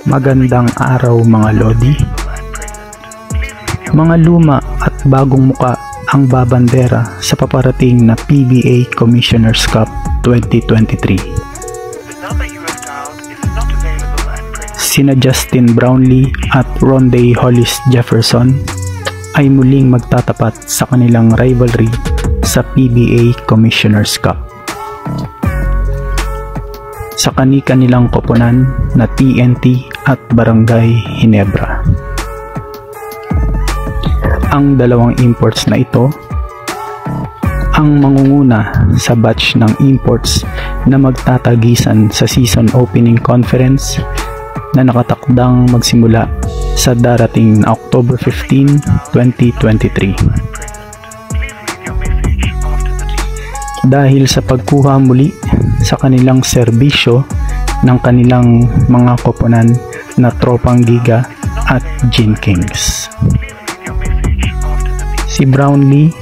Magandang araw mga Lodi. Mga luma at bagong muka ang babandera sa paparating na PBA Commissioner's Cup 2023. Sina Justin Brownlee at Rondé Hollis Jefferson ay muling magtatapat sa kanilang rivalry sa PBA Commissioner's Cup. Sa kani-kanilang koponan na TNT at Barangay Ginebra. Ang dalawang imports na ito ang mangunguna sa batch ng imports na magtatagisan sa season opening conference na nakatakdang magsimula sa darating na October 15, 2023. Dahil sa pagkuha muli sa kanilang serbisyo ng kanilang mga koponan na Tropang Giga at Gin Kings. Si Brownlee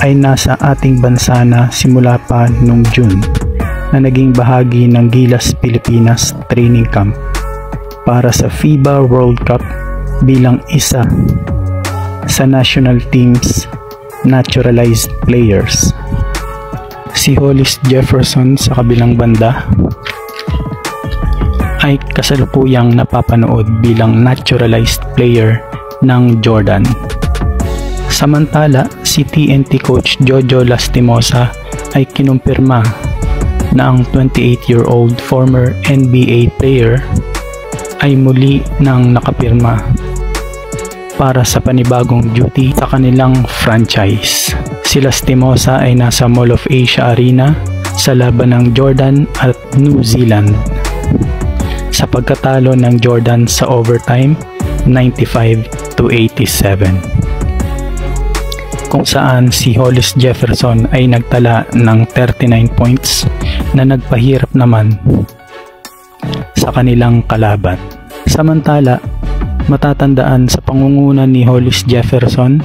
ay nasa ating bansa na simula pa noong June na naging bahagi ng Gilas Pilipinas Training Camp para sa FIBA World Cup bilang isa sa national team's naturalized players. Si Hollis Jefferson sa kabilang banda ay kasalukuyang napapanood bilang naturalized player ng Jordan. Samantala, si TNT coach Jojo Lastimosa ay kinumpirma na ang 28-year-old former NBA player ay muli nang nakapirma para sa panibagong duty sa kanilang franchise. Si Lastimosa ay nasa Mall of Asia Arena sa laban ng Jordan at New Zealand sa pagkatalo ng Jordan sa overtime 95-87, kung saan si Hollis Jefferson ay nagtala ng 39 points na nagpahirap naman sa kanilang kalaban. Samantala, matatandaan sa pangunguna ni Hollis Jefferson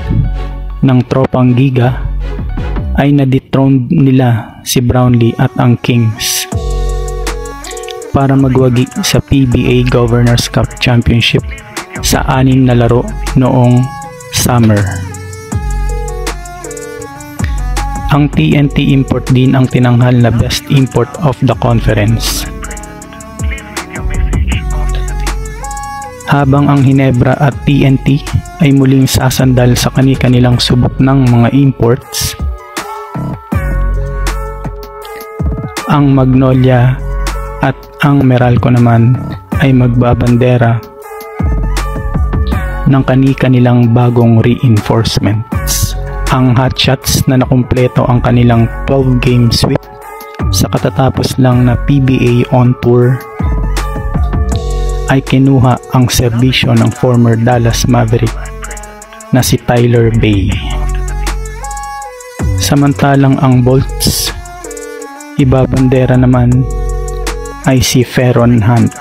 ng Tropang Giga ay na-dethrone nila si Brownlee at ang Kings para magwagi sa PBA Governors Cup Championship sa 6 na laro noong summer. Ang TNT import din ang tinanghal na best import of the conference. Habang ang Ginebra at TNT ay muling sasandal sa kani-kanilang subok ng mga imports, ang Magnolia at ang Meralco naman ay magbabandera ng kani-kanilang bagong reinforcements. Ang Hotshots na nakumpleto ang kanilang 12-game sweep sa katatapos lang na PBA On Tour ay kinuha ang serbisyo ng former Dallas Maverick na si Tyler Bay. Samantalang ang Bolts ibabandera naman ay si Ferron Hunt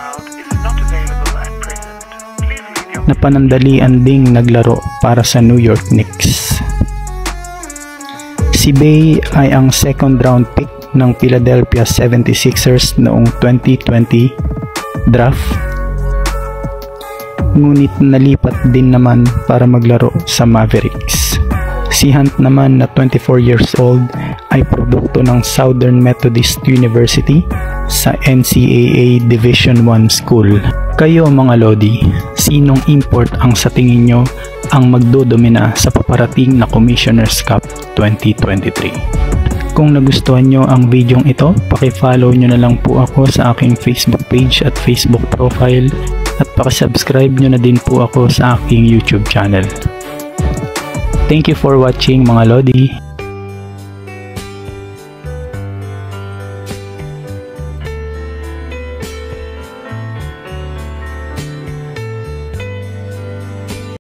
na panandalian ding naglaro para sa New York Knicks. Si Bay ay ang second round pick ng Philadelphia 76ers noong 2020 draft, ngunit nalipat din naman para maglaro sa Mavericks. Si Hunt naman na 24 years old ay produkto ng Southern Methodist University sa NCAA Division I School. Kayo mga Lodi, sinong import ang sa tingin nyo ang magdodomina sa paparating na Commissioner's Cup 2023? Kung nagustuhan nyo ang videong ito, paki-follow nyo na lang po ako sa aking Facebook page at Facebook profile at paki-subscribe nyo na din po ako sa aking YouTube channel. Thank you for watching mga Lodi.